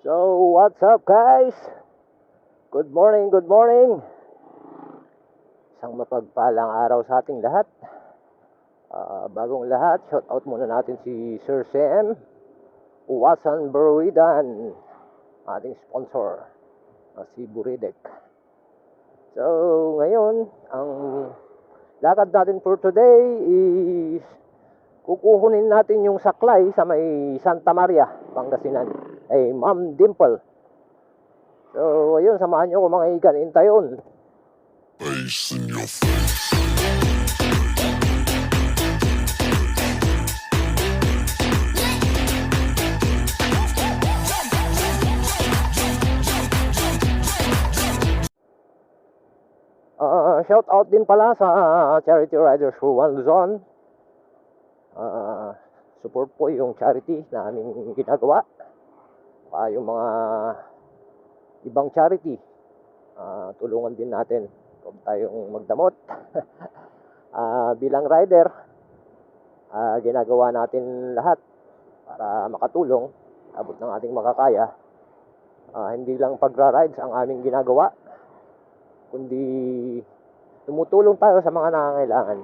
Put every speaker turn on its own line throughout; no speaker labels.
So, what's up guys? Good morning, good morning. Isang mapagpalang araw sa ating lahat. Bagong lahat, shout out muna natin si Sir CM Uwasan Berwidan, ating sponsor, si Buridek. So, ngayon, ang lakad natin for today is kukuhunin natin yung saklay sa may Santa Maria, Pangasinan. Ma'am Dimple. So, ayun, samahan nyo ko mga ikan, intayon. Face in your face. Shout out din pala sa Charity Riders for One Luzon. Support po yung charity na aming ginagawa. Yung mga ibang charity, tulungan din natin. Huwag tayong magdamot. Bilang rider, ginagawa natin lahat para makatulong, abot ng ating makakaya. Hindi lang pagra-rides ang aming ginagawa, kundi tumutulong tayo sa mga nangangailangan.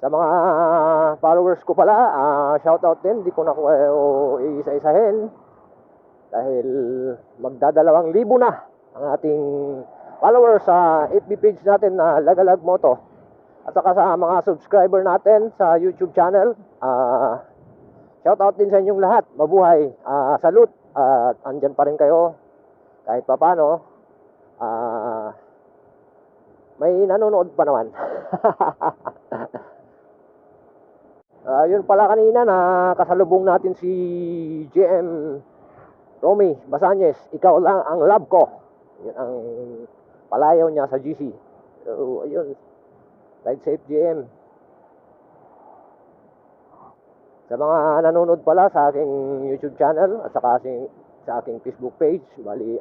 Sa mga followers ko pala, shout out din. Di ko na isa-isahin dahil magdadalawang libo na ang ating followers sa FB page natin na Lagalag Moto, at saka sa mga subscriber natin sa YouTube channel. Shout out din sa inyong lahat. Mabuhay, salute, at andyan pa rin kayo kahit papano. May nanonood pa naman. Yun pala, kanina na kasalubong natin si GM Romy Basanyes. Ikaw lang ang love ko. Yun ang palayaw niya sa GC. So, ayun. Ride safe, GM. Sa mga nanonood pala sa aking YouTube channel at saka sa aking Facebook page, bali,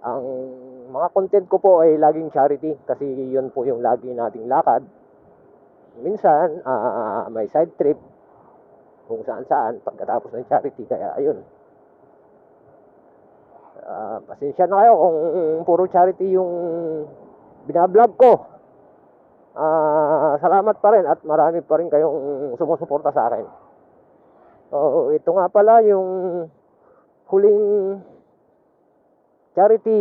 ang mga content ko po ay laging charity kasi yun po yung lagi nating lakad. Minsan, may side trip kung saan-saan pagkatapos ng charity. Kaya ayun, pasensya na kayo kung puro charity yung binablog ko. Salamat pa rin at marami pa rin kayong sumusuporta sa akin. So, ito nga pala yung huling charity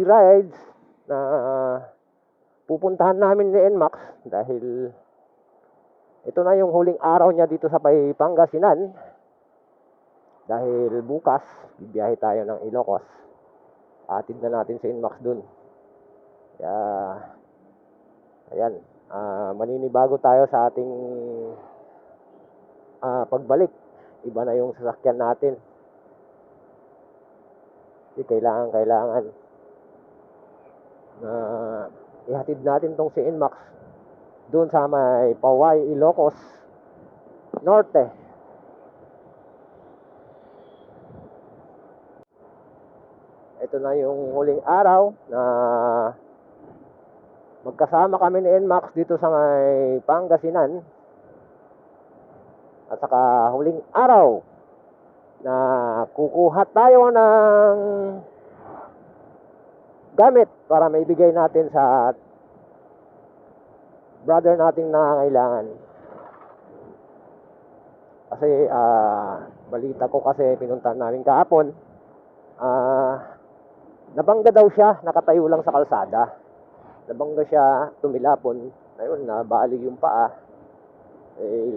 rides na pupuntahan namin ni NMAX, dahil ito na yung huling araw niya dito sa Pangasinan. Dahil bukas bibiyahe tayo ng Ilocos, atid na natin si NMAX dun. Kaya ayan, maninibago tayo sa ating pagbalik. Iba na yung sasakyan natin. Kasi kailangan ihatid natin tong si NMAX doon sa may Paway, Ilocos Norte. Ito na yung huling araw na magkasama kami ni NMAX dito sa may Pangasinan. At saka huling araw na kukuha tayo ng gamit para maibigay natin sa brother nating nangangailangan. Kasi balita ko kasi pinuntahan namin kahapon, nabangga daw siya, nakatayo lang sa kalsada. Nabangga siya, tumilapon, ayun, nabali yung paa.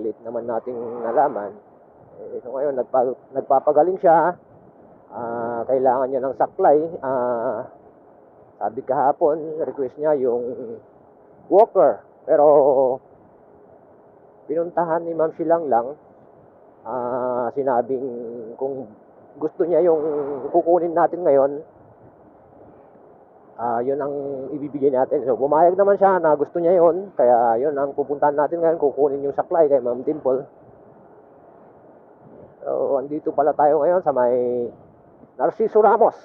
Late naman nating nalaman. So ngayon, nagpapagaling siya. Kailangan niya ng saklay. Sabi kahapon, request niya yung walker. Pero pinuntahan ni Ma'am Silang lang. Sinabing kung gusto niya yung kukunin natin ngayon, yun ang ibibigay natin. So bumayag naman siya na gusto niya yun. Kaya yun ang pupuntahan natin ngayon, kukunin yung saklay kay Ma'am Dimple. So andito pala tayo ngayon sa may Narciso Ramos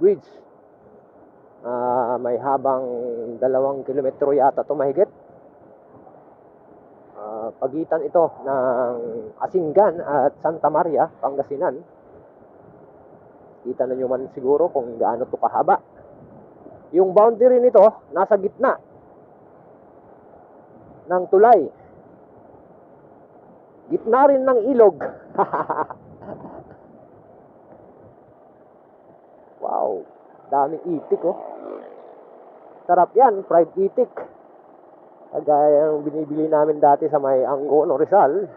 Bridge. May habang 2 kilometro yata ito mahigit. pagitan ito ng Asingan at Santa Maria, Pangasinan. Kita na nyo man siguro kung gaano to kahaba. Yung boundary nito nasa gitna ng tulay. Gitna rin ng ilog. Wow, daming itik oh. Sarap yan, fried itik. Kagaya ng binibili namin dati sa may Angono, Rizal.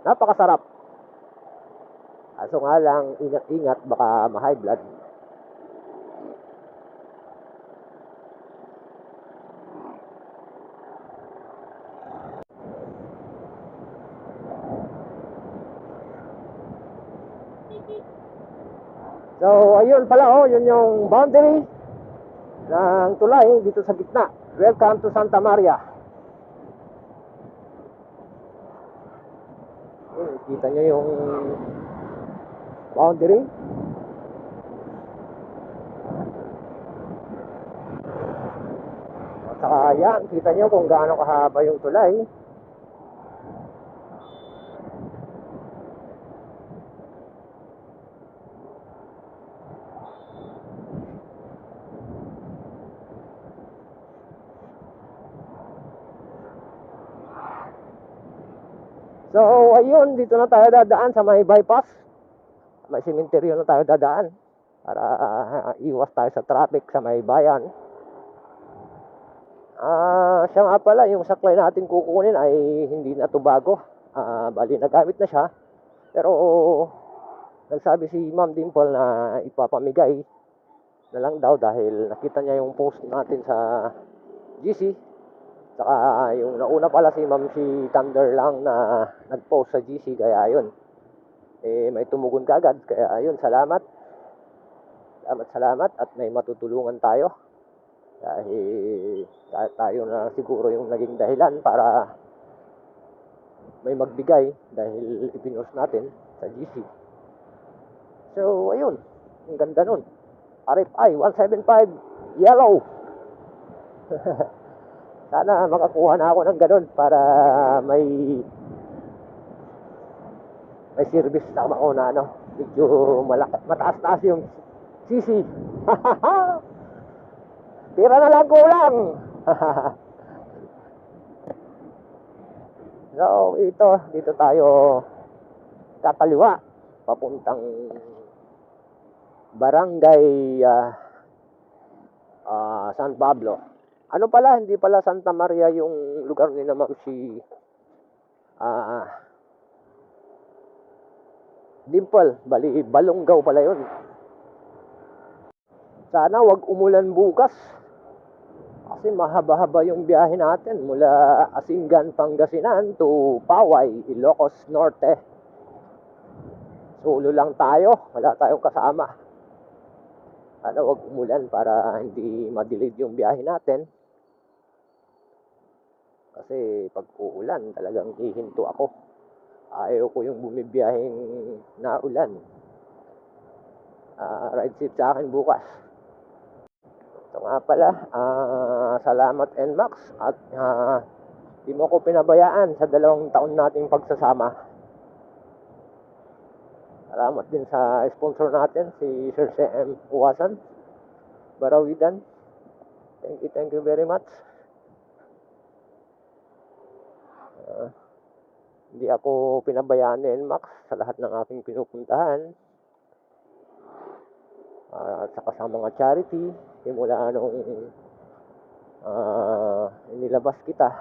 Napakasarap. Kaso nga lang, ingat-ingat, baka ma-high blood. So, ayun pala oh, yun yung boundary ng tulay dito sa gitna. Welcome to Santa Maria. Kita nyo yung boundary. At saka yan, kita nyo kung gaano kahaba yung tulay. So, ayun, dito na tayo dadaan sa may bypass. May sementeryo na tayo dadaan para iwas tayo sa traffic sa may bayan. Siya nga pala, yung saklay natin kukunin ay hindi na to bago. Bali, nagamit na siya. Pero, nagsabi si Ma'am Dimple na ipapamigay na lang daw dahil nakita niya yung post natin sa GC. Saka yung nauna pala si Ma'am si Thunder lang na nag-post sa GC, kaya yun. May tumugon kagad, kaya ayun, salamat. Salamat at may matutulungan tayo. Dahil tayo na siguro yung naging dahilan para may magbigay dahil ipinost natin sa GC. So, ayun, ang ganda nun. RFI 175 yellow. Sana makakuha na ako ng ganun para may service na ako na ano, medyo mataas-taas yung CC. Tira na lang kulang. So, dito tayo kakaliwa papuntang Barangay San Pablo. Ano pala, hindi pala Santa Maria yung lugar ni na Ma'am si Dimple. Bali, Balongaw pala yun. Sana wag umulan bukas. Kasi mahaba-haba yung biyahe natin mula Asingan, Pangasinan to Paway, Ilocos Norte. Solo lang tayo, wala tayong kasama. Sana wag umulan para hindi ma-delay yung biyahe natin. Kasi pag uulan, talagang hihinto ako. Ayaw ko yung bumibiyaheng na ulan. Ride safe sa akin bukas. Ito nga pala, salamat NMAX at di mo ko pinabayaan sa 2 taon nating pagsasama. Salamat din sa sponsor natin, si Sir CM Uwasan, Barawidan. Thank you very much. Hindi ako pinabayaan ni NMAX sa lahat ng aking pinupuntahan. At saka sa mga charity, simula nung inilabas kita,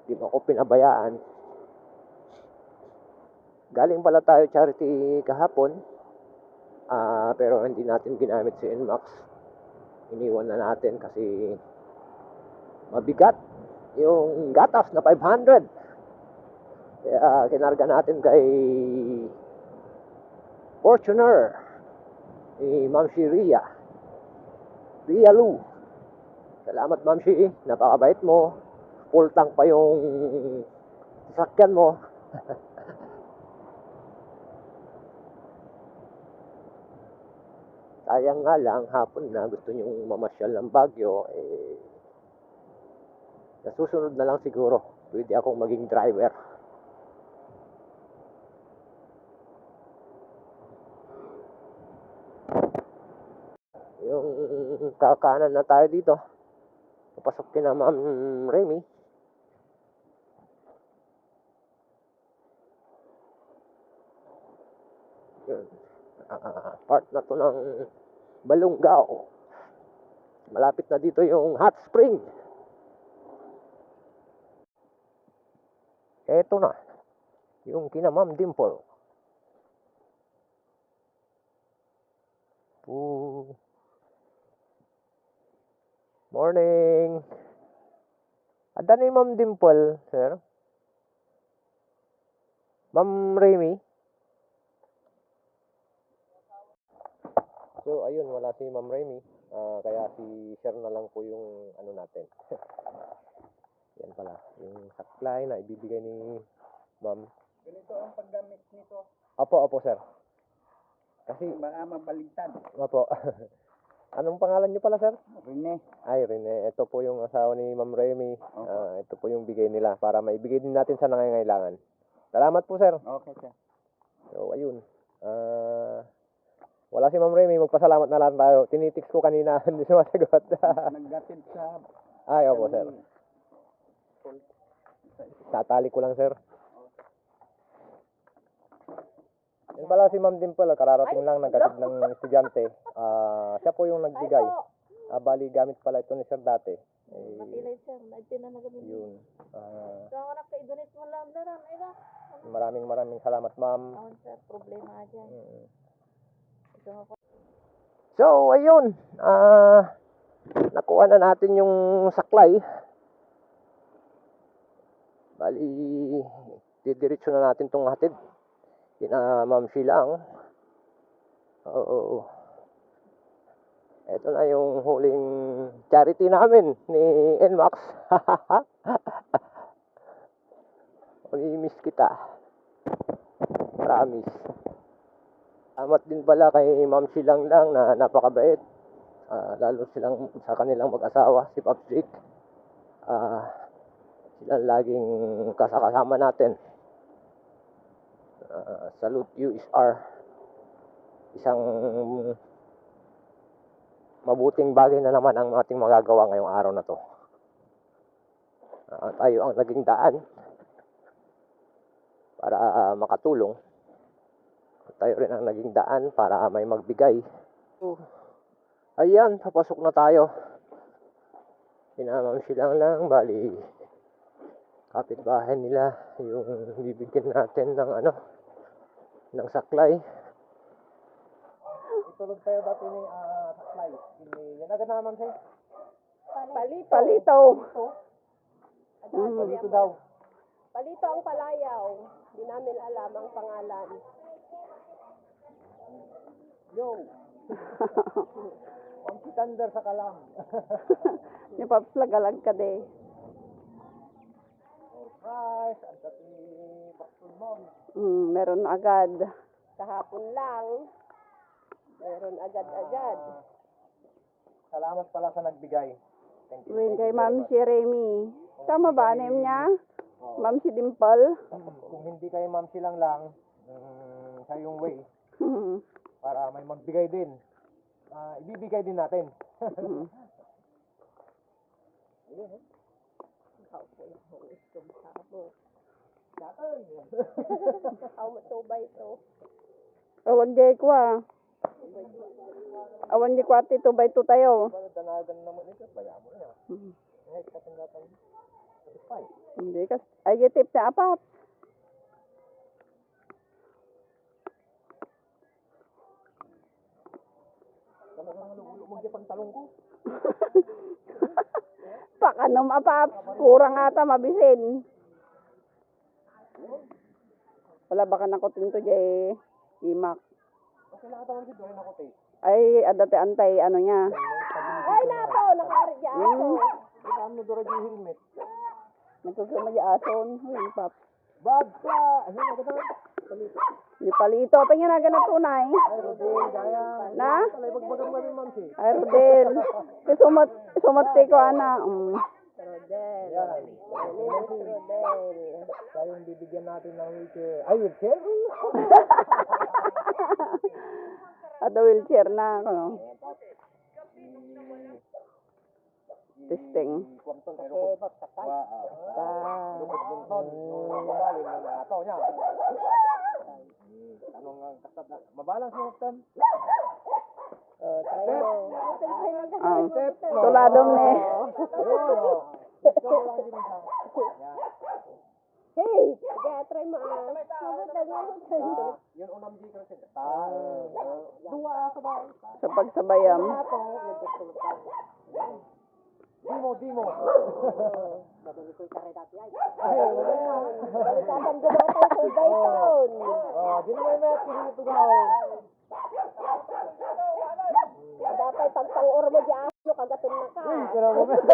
hindi mo ako pinabayaan. Galing pala tayo charity kahapon, pero hindi natin ginamit si NMAX. Iniwan na natin kasi mabigat yung gatas na 500. Kaya kinarga natin kay Fortuner ni Ma'am si Ria Lu. Salamat Ma'am si, napakabait mo. Full tank pa yung sasakyan mo. Sayang nga lang, hapon na gusto nyong mamasyal ng Baguio, Sa susunod na lang siguro, pwede akong maging driver. Yung kakanan na tayo dito. Papasok kina Ma'am Remy. Yun. Part na to ng Balungaw. Malapit na dito yung hot spring. Eto na. Yung kina Ma'am Dimple. Morning. Ada ni Ma'am Dimple, sir? Ma'am Remy? So, ayun, wala si Ma'am Remy. Kaya si Sir na lang po yung ano natin. Yan pala, yung supply na ibibigay ni Ma'am.
Ganito ang paggamit nito.
Opo, sir. Kasi,
Baka mabaligtad.
opo. Anong pangalan niyo pala, sir?
Rene.
Ay, Rene. Ito po yung asawa ni Ma'am Remy. Ito po yung bigay nila para maibigay din natin sa nangangailangan. Salamat po, sir.
Okay, sir.
So, ayun. Wala si Ma'am Remy. Magpasalamat na lang tayo. Tinitix ko kanina. Hindi sumasagot.
Naggatid sa...
Ay, opo, sir. Tatali ko lang, sir. Yan pala si Ma'am Dimple, kararating lang naghatid ng estudyante. Siya po yung nagbigay. Bali, gamit pala ito ni Sir dati.
Napilay sir, natin na nagamin.
Yun.
So, ako na kay donate mo lang daran. Ay na.
Maraming salamat, Ma'am.
Ako sir, problema dyan. Ito ako.
So, ayun. Nakuha na natin yung saklay. Bali, didiretso na natin itong hatid. Kina Ma'am Silang. Oo. Ito na yung huling charity namin ni NMAX. Mag-i-miss kita. Promise. Salamat din pala kay Ma'am Silang lang na napakabait. Lalo silang sa kanilang mag-asawa, si Pops Jake. Sila laging kasama natin. Salute USR. Isang mabuting bagay na naman ang ating magagawa ngayong araw na to. Tayo ang naging daan para makatulong. Tayo rin ang naging daan para may magbigay. Ayan, papasok na tayo. Pinamam silang lang, bali kapitbahay nila yung bibigyan natin ng ng saklay. Itulog tayo dati ni saklay. Yan agad naman siya.
Palito.
Palito daw.
Palito ang palayaw. Hindi namin alam ang pangalan.
Yo! Ang kitandar sa kalam.
Ni Pops lagalag ka de.
Surprise! Ang dati Pastor Mom.
Meron agad. Kahapon lang. Meron agad-agad.
Salamat pala sa nagbigay. Thank you.
Win kay Ma'am si Remy. Tama ba name niya? Ma'am si Dimple.
Kung hindi kay Ma'am Silang lang, sa yung way, para may magbigay din. Ibibigay din natin.
Awan jay ko Awan jay ko ati 2x2 tayo.
Danagan naman ito, kaya mo na. Katanggatang satisfy.
Hindi kas ay tip na apat.
Talagang ulo mo dyan pagtalong ko.
Pakanom apap, kurang ata mabisin. Wala baka nakutin to jay imak.
Okay lang ata man si Dorin ako, te.
Ay, adate antay ano niya. Ay, nato, nakaari dyan ako.
Itaan mo Dora yung helmet.
Nagkukuma dyan ason. Uy, pap.
Brad ka! Ano na ganda? Palito.
Di palito, pa niya na ganap tunay.
Ay, Rodel, gaya.
Na?
Talay, bagbagam kami, ma'am, si.
Ay, Rodel. Sumot ko, ana. Rodel.
Yan.
Rodel.
Siya yung bibigyan natin ng wheelchair. Ay, wheelchair?
At the wheelchair na ako. Testing.
Kuwamton, pero kung lukot bunton, yung mabalin mo na ato niya. Anong ang kasat na? Mabalance mo, Kaptan?
Try mo. Tuladom ni. Hey, try mo.
Yun unang di kasi.
Dua ka ba?
Sa pagsabayam.
Dimo.
Kasan gumatay sa bayton.
Di na may met, hindi ito daw.
Dapat pagpang-or mo di ano, kagaton na ka.
Kira mo met.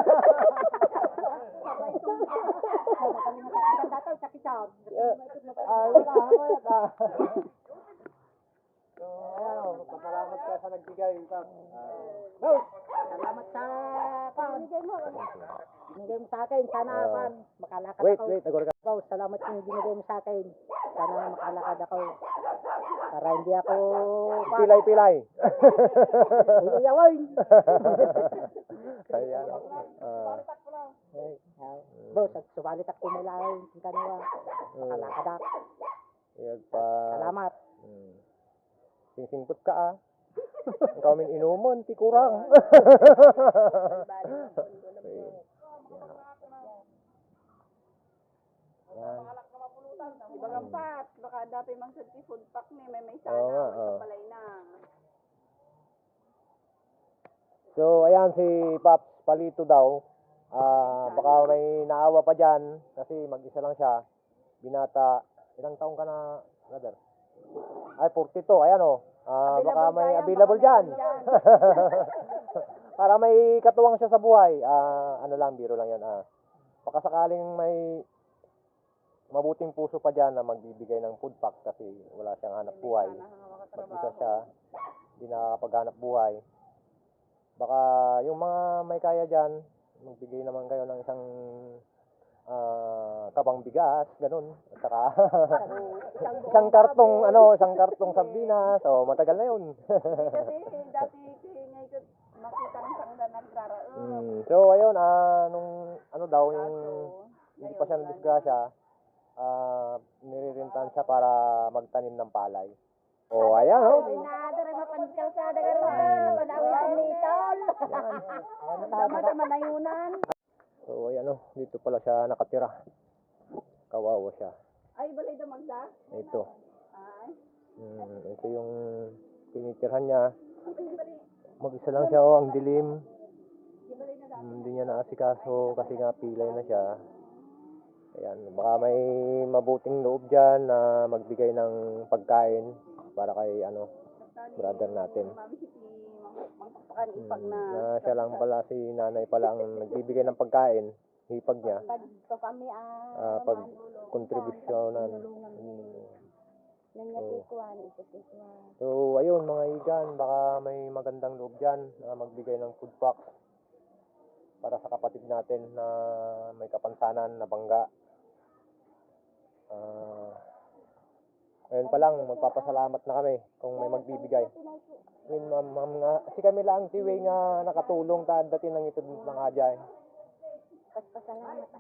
Wala, mayat ah. So, ayan, pasalamat ka sa nagbigay. No!
Salamat sa binigay mo sa akin. Sana makalakad
Wait,
ako.
agor ka.
Wow, salamat yung binigay mo sa akin. Sana makalakad ako. Para hindi ako
Pilay.
uyawin.
Ayan.
Bro, subalit ako may lain. Yung kanila. Makalakad ako. Salamat.
Singput ka ah. Ang kaming inuman, ti kurang. Yan.
Ibagang pat, baka dapat mang sa food pack ni may
Oo nga,
sana,
oo.
sa balay na.
So, ayan si Paps Palito daw. Baka may naawa pa dyan kasi mag-isa lang siya. Binata. Ilang taong ka na, brother? Ay, 42. Ayan o. Baka may available dyan. Para may katuwang siya sa buhay. Ano lang, biro lang yun. Baka sakaling may mabuting puso pa dyan na magbibigay ng food pack kasi wala siyang hanap buhay. Mag-isa siya. Hindi nakakapaghanap buhay. Baka yung mga may kaya dyan, magbigay naman kayo ng isang kabang bigas, ganun. At saka isang kartong sardinas. So, matagal na yun.
Kasi dati ngayon makita ng sangda nagraraon.
So, ayun, nung ano daw, yung hindi pa siya nadisgrasya, niririntan siya para magtanim ng palay. Oh, ayan, oh.
Nadara mapanikal sa dagaran. Panawisan ni Tol.
Tama na manayunan.
So, ayan, oh. Dito pala siya nakatira. Kawawa siya.
Ay, balay da magda?
Ito.
Ay.
Ito yung tinitirhan niya. Mag-isa lang siya, oh. Ang dilim. Hindi niya naasikaso kasi nga pilay na siya. Ayan, baka may mabuting loob dyan na magbigay ng pagkain para kay brother natin.
Ipag na.
Siya lang pala, si nanay pala ang nagbibigay ng pagkain, hipag niya,
Pag kami
pag kontribusyonan.
nangyatikuan.
So, ayun mga igan, baka may magandang loob dyan na magbigay ng food pack para sa kapatid natin na may kapansanan na bangga. Ngayon pa lang, magpapasalamat na kami kung may magbibigay. Ma'am nga, si kami lang, si Way nga nakatulong dating ng ito ng adya.
Pasalamat ako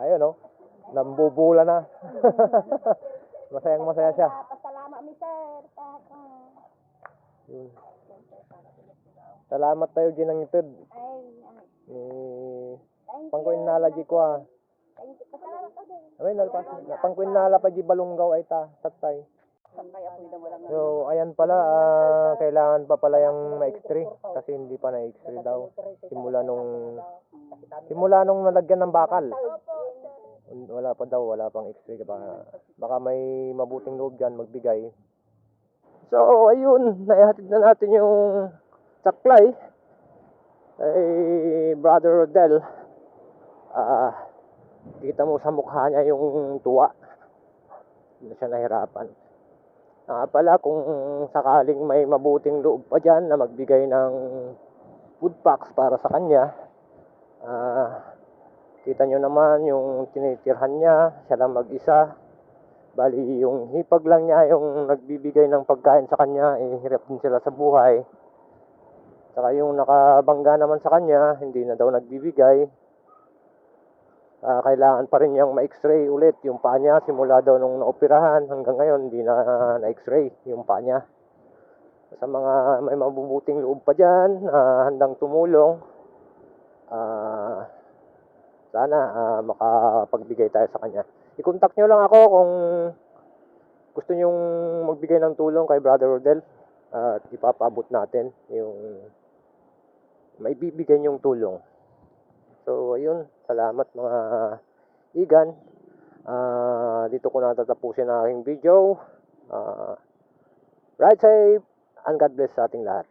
Ayun, oh. Nambubula na. Masayang masaya siya.
Pasalamat mi sir.
Yun. Salamat tayo din ng itod. Pangkuin nalaji ko ah.
Pasalamat ako din.
Ay, nalpas. Pangkuin nala pa di balunggaw ay ta. Tatay. So, ayan pala. Kailangan pa pala yung ma-x-ray. Kasi hindi pa na-x-ray daw. Simula nung nalagyan ng bakal. Wala pa daw. Wala pang x-ray. Baka may mabuting loob dyan magbigay. So, ayun. Naihatid na natin yung saklay. Ay, Brother Rodel. Kita mo sa mukha niya yung tuwa. Hindi siya nahirapan. Pala, kung sakaling may mabuting loob pa dyan na magbigay ng food packs para sa kanya, kita nyo naman yung tinitirhan niya, siya lang mag-isa. Bali, yung hipag lang niya yung nagbibigay ng pagkain sa kanya, hirap din sila sa buhay. Saka yung nakabangga naman sa kanya, hindi na daw nagbibigay. Kailangan pa rin niyang ma-x-ray ulit yung paa niya. Simula daw nung naoperahan hanggang ngayon, hindi na na-x-ray yung paa niya. Sa mga may mabubuting loob pa dyan, handang tumulong, sana makapagbigay tayo sa kanya. I-contact nyo lang ako kung gusto nyong magbigay ng tulong kay Brother Rodel, at ipapaabot natin yung may bibigay nyong tulong. So ayun, salamat mga igan. Dito ko natatapusin ang aking video. Ride safe and God bless sa ating lahat.